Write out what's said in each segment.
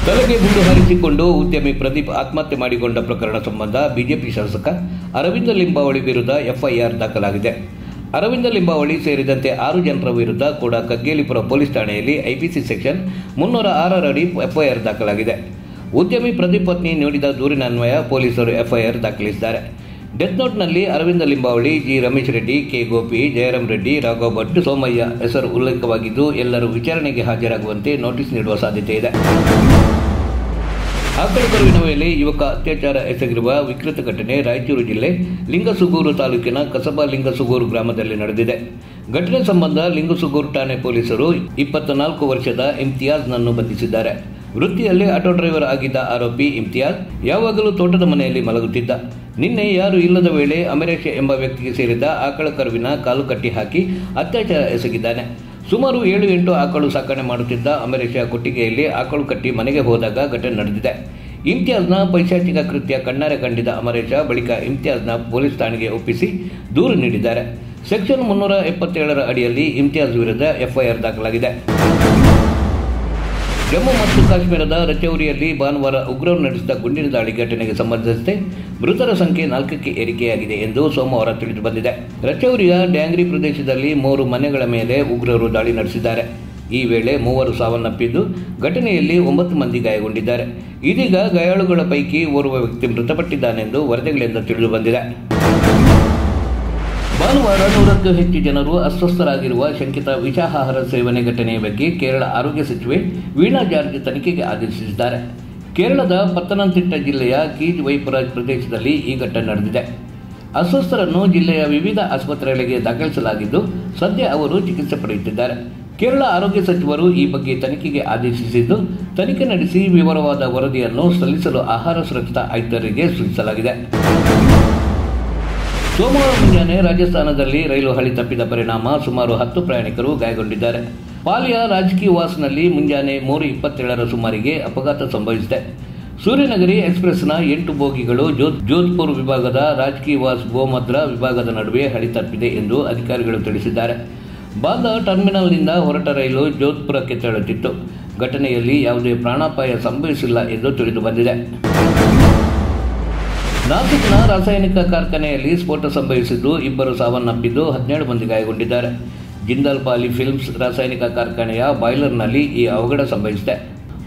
ತಲೆಗೆ ಗುಂಡು ಹಾರಿಸಿಕೊಂಡು ಉದ್ಯಮಿ ಪ್ರದೀಪ್ ಆತ್ಮಹತ್ಯೆ ಮಾಡಿಕೊಂಡ ಪ್ರಕರಣ ಸಂಬಂಧ ಬಿಜೆಪಿ ಶಾಸಕ ಅರವಿಂದ ಲಿಂಬಾವಳಿ ವಿರುದ್ಧ ಎಫ್ಐಆರ್ ದಾಖಲಾಗಿದೆ. ಅರವಿಂದ ಲಿಂಬಾವಳಿ ಸೇರಿದಂತೆ 6 ಜನರ ವಿರುದ್ಧ ಕೂಡ ಕಗ್ಗೇಲಿಪುರ ಪೊಲೀಸ್ ಠಾಣೆಯಲ್ಲಿ ಐಪಿಸಿ ಸೆಕ್ಷನ್ 306 ಅಡಿ ಎಫ್ಐಆರ್ ದಾಖಲಾಗಿದೆ. ಉದ್ಯಮಿ ಪ್ರದೀಪ್ ಪತ್ನಿ ನೀಡಿದ ದೂರಿನ ಅನ್ವಯ ಪೊಲೀಸರು ಎಫ್ಐಆರ್ ದಾಖಲಿಸಿದ್ದಾರೆ. ಡೆತ್ ನೋಟ್ನಲ್ಲಿ ಅರವಿಂದ ಲಿಂಬಾವಳಿ, ಜಿ ರಮೇಶ್ ರೆಡ್ಡಿ, ಕೆ ಗೋಪಿ, ಜಯರಾಮ್ ರೆಡ್ಡಿ, ರಾಘವ್ ಭಟ್, ಸೋಮಯ್ಯ ಹೆಸರು ಉಲ್ಲೇಖವಾಗಿದ್ದು ಎಲ್ಲರೂ ವಿಚಾರಣೆಗೆ ಹಾಜರಾಗುವಂತೆ ನೋಟಿಸ್ ನೀಡುವ ಸಾಧ್ಯತೆ ಇದೆ. ಆಕಳು ಕರುವಿನ ಮೇಲೆ ಯುವಕ ಅತ್ಯಾಚಾರ ಎಸಗಿರುವ ವಿಕೃತ ಘಟನೆ ರಾಯಚೂರು ಜಿಲ್ಲೆ ಲಿಂಗಸುಗೂರು ತಾಲೂಕಿನ ಕಸಬಾ ಲಿಂಗಸುಗೂರು ಗ್ರಾಮದಲ್ಲಿ ನಡೆದಿದೆ. ಘಟನೆ ಸಂಬಂಧ ಲಿಂಗಸುಗೂರು ಠಾಣೆ ಪೊಲೀಸರು 24 ವರ್ಷದ ಇಮ್ತಿಯಾಜ್ನನ್ನು ಬಂಧಿಸಿದ್ದಾರೆ. ವೃತ್ತಿಯಲ್ಲಿ ಆಟೋ ಡ್ರೈವರ್ ಆಗಿದ್ದ ಆರೋಪಿ ಇಮ್ತಿಯಾಜ್ ಯಾವಾಗಲೂ ತೋಟದ ಮನೆಯಲ್ಲಿ ಮಲಗುತ್ತಿದ್ದ. ನಿನ್ನೆ ಯಾರು ಇಲ್ಲದ ವೇಳೆ ಅಮರೇಶ್ ಎಂಬ ವ್ಯಕ್ತಿಗೆ ಸೇರಿದ ಆಕಳ ಕರುವಿನ ಕಾಲು ಕಟ್ಟಿ ಹಾಕಿ ಅತ್ಯಾಚಾರ ಎಸಗಿದ್ದಾನೆ. ಸುಮಾರು 7-8 ಆಕಳು ಸಾಕಣೆ ಮಾಡುತ್ತಿದ್ದ ಅಮರೇಶ ಕೊಟ್ಟಿಗೆಯಲ್ಲಿ ಆಕಳು ಕಟ್ಟಿ ಮನೆಗೆ ಹೋದಾಗ ಘಟನೆ ನಡೆದಿದೆ. ಇಮ್ತಿಯಾಜ್ನ ಪೈಶಾಚಿಕ ಕೃತ್ಯ ಕಣ್ಣಾರೆ ಕಂಡಿದ್ದ ಅಮರೇಶ ಬಳಿಕ ಇಮ್ತಿಯಾಜ್ನ ಪೊಲೀಸ್ ಠಾಣೆಗೆ ಒಪ್ಪಿಸಿ ದೂರು ನೀಡಿದ್ದಾರೆ. ಸೆಕ್ಷನ್ 377 ಅಡಿಯಲ್ಲಿ ಇಮ್ತಿಯಾಜ್ ವಿರುದ್ಧ ಎಫ್ಐಆರ್ ದಾಖಲಾಗಿದೆ. ಜಮ್ಮು ಮತ್ತು ಕಾಶ್ಮೀರದ ರಚೌರಿಯಲ್ಲಿ ಭಾನುವಾರ ಉಗ್ರರು ನಡೆಸಿದ ಗುಂಡಿನ ದಾಳಿ ಘಟನೆಗೆ ಸಂಬಂಧಿಸಿದಂತೆ ಮೃತರ ಸಂಖ್ಯೆ 4ಕ್ಕೆ ಏರಿಕೆಯಾಗಿದೆ ಎಂದು ಸೋಮವಾರ ತಿಳಿದುಬಂದಿದೆ. ರಚೌರಿಯ ಡ್ಯಾಂಗ್ರಿ ಪ್ರದೇಶದಲ್ಲಿ 3 ಮನೆಗಳ ಮೇಲೆ ಉಗ್ರರು ದಾಳಿ ನಡೆಸಿದ್ದಾರೆ. ಈ ವೇಳೆ 3 ಸಾವನ್ನಪ್ಪಿದ್ದು ಘಟನೆಯಲ್ಲಿ 9 ಮಂದಿ ಗಾಯಗೊಂಡಿದ್ದಾರೆ. ಇದೀಗ ಗಾಯಾಳುಗಳ ಪೈಕಿ ಓರ್ವ ವ್ಯಕ್ತಿ ಮೃತಪಟ್ಟಿದ್ದಾನೆಂದು ವರದಿಗಳಿಂದ ತಿಳಿದುಬಂದಿದೆ. ಭಾನುವಾರ 100ಕ್ಕೂ ಹೆಚ್ಚು ಜನರು ಅಸ್ವಸ್ಥರಾಗಿರುವ ಶಂಕಿತ ವಿಷಾಹಾರ ಸೇವನೆ ಘಟನೆಯ ಬಗ್ಗೆ ಕೇರಳ ಆರೋಗ್ಯ ಸಚಿವೆ ವೀಣಾ ಜಾರ್ಜ್ ತನಿಖೆಗೆ ಆದೇಶಿಸಿದ್ದಾರೆ. ಕೇರಳದ ಪತ್ತನಂತಿಟ್ಟ ಜಿಲ್ಲೆಯ ಕೀಜ್ ವೈಪರಾಜ್ ಪ್ರದೇಶದಲ್ಲಿ ಈ ಘಟನೆ ನಡೆದಿದೆ. ಅಸ್ವಸ್ಥರನ್ನು ಜಿಲ್ಲೆಯ ವಿವಿಧ ಆಸ್ಪತ್ರೆಗಳಿಗೆ ದಾಖಲಿಸಲಾಗಿದ್ದು ಸದ್ಯ ಅವರು ಚಿಕಿತ್ಸೆ ಪಡೆಯುತ್ತಿದ್ದಾರೆ. ಕೇರಳ ಆರೋಗ್ಯ ಸಚಿವರು ಈ ಬಗ್ಗೆ ತನಿಖೆಗೆ ಆದೇಶಿಸಿದ್ದು ತನಿಖೆ ನಡೆಸಿ ವಿವರವಾದ ವರದಿಯನ್ನು ಸಲ್ಲಿಸಲು ಆಹಾರ ಸುರಕ್ಷತಾ ಆಯುಕ್ತರಿಗೆ ಸೂಚಿಸಲಾಗಿದೆ. ಸೋಮವಾರ ಮುಂಜಾನೆ ರಾಜಸ್ಥಾನದಲ್ಲಿ ರೈಲು ಹಳಿ ತಪ್ಪಿದ ಪರಿಣಾಮ ಸುಮಾರು 10 ಪ್ರಯಾಣಿಕರು ಗಾಯಗೊಂಡಿದ್ದಾರೆ. ಪಾಲಿಯ ರಾಜಕೀಯ ವಾಸ್ನಲ್ಲಿ ಮುಂಜಾನೆ 3:27 ಸುಮಾರಿಗೆ ಅಪಘಾತ ಸಂಭವಿಸಿದೆ. ಸೂರ್ಯನಗರಿ ಎಕ್ಸ್ಪ್ರೆಸ್ನ 8 ಬೋಗಿಗಳು ಜೋಧ್ಪುರ್ ವಿಭಾಗದ ರಾಜಕೀಯ ವಾಸ್ ಗೋಮದ್ರಾ ವಿಭಾಗದ ನಡುವೆ ಹಳಿ ತಪ್ಪಿದೆ ಎಂದು ಅಧಿಕಾರಿಗಳು ತಿಳಿಸಿದ್ದಾರೆ. ಬಾಂದಾ ಟರ್ಮಿನಲ್ನಿಂದ ಹೊರಟ ರೈಲು ಜೋಧ್ಪುರಕ್ಕೆ ತೆರಳುತ್ತಿತ್ತು. ಘಟನೆಯಲ್ಲಿ ಯಾವುದೇ ಪ್ರಾಣಾಪಾಯ ಸಂಭವಿಸಿಲ್ಲ ಎಂದು ತಿಳಿದುಬಂದಿದೆ. ನಾಸಿಕ್ನ ರಾಸಾಯನಿಕ ಕಾರ್ಖಾನೆಯಲ್ಲಿ ಸ್ಫೋಟ ಸಂಭವಿಸಿದ್ದು 2 ಸಾವನ್ನಪ್ಪಿದ್ದು 17 ಮಂದಿ ಗಾಯಗೊಂಡಿದ್ದಾರೆ. ಜಿಂದಾಲ್ ಪಾಲಿ ಫಿಲ್ಮ್ಸ್ ರಾಸಾಯನಿಕ ಕಾರ್ಖಾನೆಯ ಬಾಯ್ಲರ್ನಲ್ಲಿ ಈ ಅವಘಡ ಸಂಭವಿಸಿದೆ.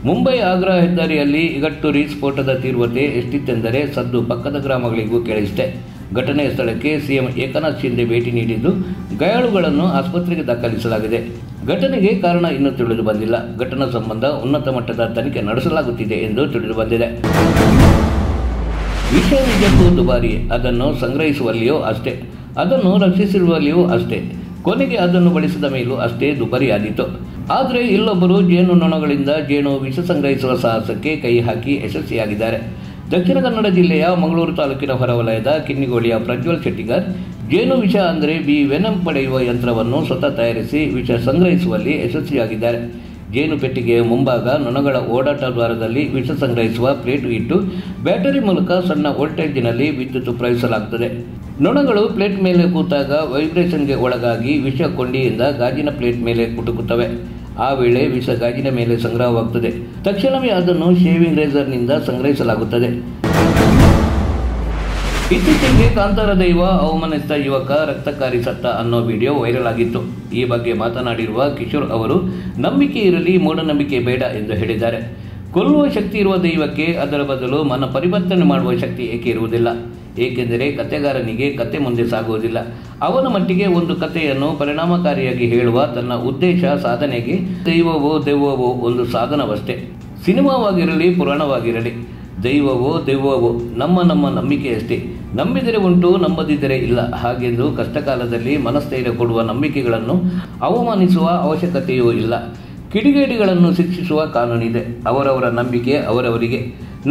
ಮುಂಬೈ ಆಗ್ರಾ ಹೆದ್ದಾರಿಯಲ್ಲಿ ಇಗಟ್ಟುರಿ ಸ್ಫೋಟದ ತೀವ್ರತೆ ಎಷ್ಟಿತ್ತೆಂದರೆ ಸದ್ದು ಪಕ್ಕದ ಗ್ರಾಮಗಳಿಗೂ ಕೇಳಿಸಿದೆ. ಘಟನೆಯ ಸ್ಥಳಕ್ಕೆ ಸಿಎಂ ಏಕನಾಥ್ ಶಿಂದೆ ಭೇಟಿ ನೀಡಿದ್ದು ಗಾಯಾಳುಗಳನ್ನು ಆಸ್ಪತ್ರೆಗೆ ದಾಖಲಿಸಲಾಗಿದೆ. ಘಟನೆಗೆ ಕಾರಣ ಇನ್ನೂ ತಿಳಿದು ಬಂದಿಲ್ಲ. ಘಟನಾ ಸಂಬಂಧ ಉನ್ನತ ಮಟ್ಟದ ತನಿಖೆ ನಡೆಸಲಾಗುತ್ತಿದೆ ಎಂದು ತಿಳಿದುಬಂದಿದೆ. ವಿಷ ನಿಜಕ್ಕೂ ದುಬಾರಿ. ಅದನ್ನು ಸಂಗ್ರಹಿಸುವಲ್ಲಿಯೂ ಅಷ್ಟೇ, ಅದನ್ನು ರಕ್ಷಿಸಿರುವಲ್ಲಿಯೂ ಅಷ್ಟೇ, ಕೊನೆಗೆ ಅದನ್ನು ಬಳಸಿದ ಮೇಲೂ ಅಷ್ಟೇ ದುಬಾರಿಯಾದೀತು. ಆದರೆ ಇಲ್ಲೊಬ್ಬರು ಜೇನು ನೊಣಗಳಿಂದ ಜೇನು ವಿಷ ಸಂಗ್ರಹಿಸುವ ಸಾಹಸಕ್ಕೆ ಕೈ ಹಾಕಿ ಯಶಸ್ವಿಯಾಗಿದ್ದಾರೆ. ದಕ್ಷಿಣ ಕನ್ನಡ ಜಿಲ್ಲೆಯ ಮಂಗಳೂರು ತಾಲೂಕಿನ ಹೊರವಲಯದ ಕಿನ್ನಿಗೋಳಿಯ ಪ್ರಜ್ವಲ್ ಶೆಟ್ಟಿಗಾರ್ ಜೇನು ವಿಷ ಅಂದರೆ ವೆನಮ್ ಪಡೆಯುವ ಯಂತ್ರವನ್ನು ಸ್ವತಃ ತಯಾರಿಸಿ ವಿಷ ಸಂಗ್ರಹಿಸುವಲ್ಲಿ ಯಶಸ್ವಿಯಾಗಿದ್ದಾರೆ. ಜೇನು ಪೆಟ್ಟಿಗೆಯ ಮುಂಭಾಗ ನೊಣಗಳ ಓಡಾಟ ದ್ವಾರದಲ್ಲಿ ವಿಷ ಸಂಗ್ರಹಿಸುವ ಪ್ಲೇಟ್ ಇಟ್ಟು ಬ್ಯಾಟರಿ ಮೂಲಕ ಸಣ್ಣ ವೋಲ್ಟೇಜಿನಲ್ಲಿ ವಿದ್ಯುತ್ ಪ್ರವಹಿಸಲಾಗುತ್ತದೆ. ನೊಣಗಳು ಪ್ಲೇಟ್ ಮೇಲೆ ಕೂತಾಗ ವೈಬ್ರೇಷನ್ಗೆ ಒಳಗಾಗಿ ವಿಷ ಕೊಂಡಿಯಿಂದ ಗಾಜಿನ ಪ್ಲೇಟ್ ಮೇಲೆ ಕುಟುಕುತ್ತವೆ. ಆ ವೇಳೆ ವಿಷ ಗಾಜಿನ ಮೇಲೆ ಸಂಗ್ರಹವಾಗುತ್ತದೆ. ತಕ್ಷಣವೇ ಅದನ್ನು ಶೇವಿಂಗ್ ರೇಸರ್ನಿಂದ ಸಂಗ್ರಹಿಸಲಾಗುತ್ತದೆ. ಇತ್ತೀಚೆಗೆ ಕಾಂತಾರ ದೈವ ಅವಮಾನಿಸಿದ ಯುವಕ ರಕ್ತಕಾರಿ ಸತ್ತ ಅನ್ನೋ ವಿಡಿಯೋ ವೈರಲ್ ಆಗಿತ್ತು. ಈ ಬಗ್ಗೆ ಮಾತನಾಡಿರುವ ಕಿಶೋರ್ ಅವರು ನಂಬಿಕೆ ಇರಲಿ, ಮೂಢನಂಬಿಕೆ ಬೇಡ ಎಂದು ಹೇಳಿದ್ದಾರೆ. ಕೊಲ್ಲುವ ಶಕ್ತಿ ಇರುವ ದೈವಕ್ಕೆ ಅದರ ಬದಲು ಮನ ಪರಿವರ್ತನೆ ಮಾಡುವ ಶಕ್ತಿ ಏಕೆ ಇರುವುದಿಲ್ಲ? ಏಕೆಂದರೆ ಕತೆಗಾರನಿಗೆ ಕತೆ ಮುಂದೆ ಸಾಗುವುದಿಲ್ಲ. ಅವನ ಮಟ್ಟಿಗೆ ಒಂದು ಕಥೆಯನ್ನು ಪರಿಣಾಮಕಾರಿಯಾಗಿ ಹೇಳುವ ತನ್ನ ಉದ್ದೇಶ ಸಾಧನೆಗೆ ದೈವವೋ ದೆವ್ವವೋ ಒಂದು ಸಾಧನವಷ್ಟೇ. ಸಿನಿಮಾವಾಗಿರಲಿ, ಪುರಾಣವಾಗಿರಲಿ, ದೈವವೋ ದೆವ್ವವೋ ನಮ್ಮ ನಂಬಿಕೆಯಷ್ಟೇ. ನಂಬಿದರೆ ಉಂಟು, ನಂಬದಿದ್ದರೆ ಇಲ್ಲ. ಹಾಗೆಂದು ಕಷ್ಟಕಾಲದಲ್ಲಿ ಮನಸ್ಥೈರ್ಯ ಕೊಡುವ ನಂಬಿಕೆಗಳನ್ನು ಅವಮಾನಿಸುವ ಅವಶ್ಯಕತೆಯೂ ಇಲ್ಲ. ಕಿಡಿಗೇಡಿಗಳನ್ನು ಶಿಕ್ಷಿಸುವ ಕಾನೂನಿದೆ. ಅವರವರ ನಂಬಿಕೆ ಅವರವರಿಗೆ.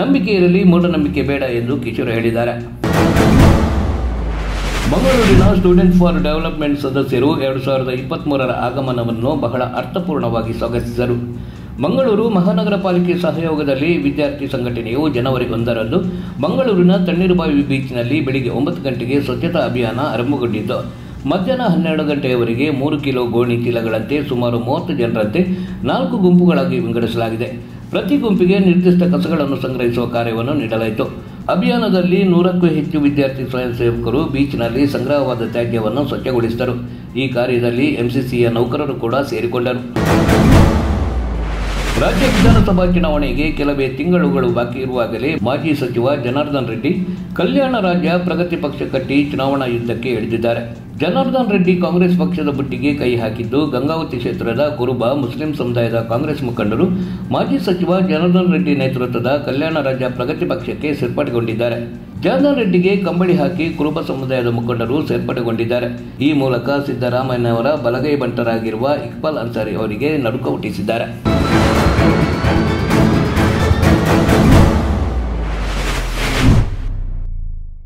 ನಂಬಿಕೆ ಇರಲಿ, ಮೂಢನಂಬಿಕೆ ಬೇಡ ಎಂದು ಕಿಶೋರ್ ಹೇಳಿದ್ದಾರೆ. ಮಂಗಳೂರಿನ ಸ್ಟೂಡೆಂಟ್ ಫಾರ್ ಡೆವಲಪ್ಮೆಂಟ್ ಸದಸ್ಯರು 2023ರ ಆಗಮನವನ್ನು ಬಹಳ ಅರ್ಥಪೂರ್ಣವಾಗಿ ಸ್ವಾಗತಿಸಿದರು. ಮಂಗಳೂರು ಮಹಾನಗರ ಪಾಲಿಕೆ ಸಹಯೋಗದಲ್ಲಿ ವಿದ್ಯಾರ್ಥಿ ಸಂಘಟನೆಯು ಜನವರಿ 1ರಂದು ಮಂಗಳೂರಿನ ತಣ್ಣೀರುಬಾವಿ ಬೀಚ್ನಲ್ಲಿ ಬೆಳಿಗ್ಗೆ 9 ಗಂಟೆಗೆ ಸ್ವಚ್ಛತಾ ಅಭಿಯಾನ ಆರಂಭಗೊಂಡಿದ್ದು ಮಧ್ಯಾಹ್ನ 12 ಗಂಟೆಯವರೆಗೆ 3 ಕಿಲೋ ಗೋಣಿ ಚೀಲಗಳಂತೆ ಸುಮಾರು 30 ಜನರಂತೆ 4 ಗುಂಪುಗಳಾಗಿ ವಿಂಗಡಿಸಲಾಗಿದೆ. ಪ್ರತಿ ಗುಂಪಿಗೆ ನಿರ್ದಿಷ್ಟ ಕಸಗಳನ್ನು ಸಂಗ್ರಹಿಸುವ ಕಾರ್ಯವನ್ನು ನೀಡಲಾಯಿತು. ಅಭಿಯಾನದಲ್ಲಿ 100ಕ್ಕೂ ಹೆಚ್ಚು ವಿದ್ಯಾರ್ಥಿ ಸ್ವಯಂ ಸೇವಕರು ಬೀಚ್ನಲ್ಲಿ ಸಂಗ್ರಹವಾದ ತ್ಯಾಜ್ಯವನ್ನು ಸ್ವಚ್ಛಗೊಳಿಸಿದರು. ಈ ಕಾರ್ಯದಲ್ಲಿ ಎಂಸಿಸಿಯ ನೌಕರರು ಕೂಡ ಸೇರಿಕೊಂಡರು. ರಾಜ್ಯ ವಿಧಾನಸಭಾ ಚುನಾವಣೆಗೆ ಕೆಲವೇ ತಿಂಗಳುಗಳು ಬಾಕಿ ಇರುವಾಗಲೇ ಮಾಜಿ ಸಚಿವ ಜನಾರ್ದನ್ ರೆಡ್ಡಿ ಕಲ್ಯಾಣ ರಾಜ್ಯ ಪ್ರಗತಿ ಪಕ್ಷ ಕಟ್ಟಿ ಚುನಾವಣಾ ಯುದ್ಧಕ್ಕೆ ಇಳಿದಿದ್ದಾರೆ. ಜನಾರ್ದನ್ ರೆಡ್ಡಿ ಕಾಂಗ್ರೆಸ್ ಪಕ್ಷದ ಬುಟ್ಟಿಗೆ ಕೈ ಹಾಕಿದ್ದು, ಗಂಗಾವತಿ ಕ್ಷೇತ್ರದ ಕುರುಬ ಮುಸ್ಲಿಂ ಸಮುದಾಯದ ಕಾಂಗ್ರೆಸ್ ಮುಖಂಡರು ಮಾಜಿ ಸಚಿವ ಜನಾರ್ದನ್ ರೆಡ್ಡಿ ನೇತೃತ್ವದ ಕಲ್ಯಾಣ ರಾಜ್ಯ ಪ್ರಗತಿ ಪಕ್ಷಕ್ಕೆ ಸೇರ್ಪಡೆಗೊಂಡಿದ್ದಾರೆ. ಜನಾರ್ದನ್ ರೆಡ್ಡಿಗೆ ಕಂಬಳಿ ಹಾಕಿ ಕುರುಬ ಸಮುದಾಯದ ಮುಖಂಡರು ಸೇರ್ಪಡೆಗೊಂಡಿದ್ದಾರೆ. ಈ ಮೂಲಕ ಸಿದ್ದರಾಮಯ್ಯನವರ ಬಲಗೈ ಬಂಟರಾಗಿರುವ ಇಕ್ಬಾಲ್ ಅನ್ಸಾರಿ ಅವರಿಗೆ ನಡುಕ ಹುಟ್ಟಿಸಿದ್ದಾರೆ.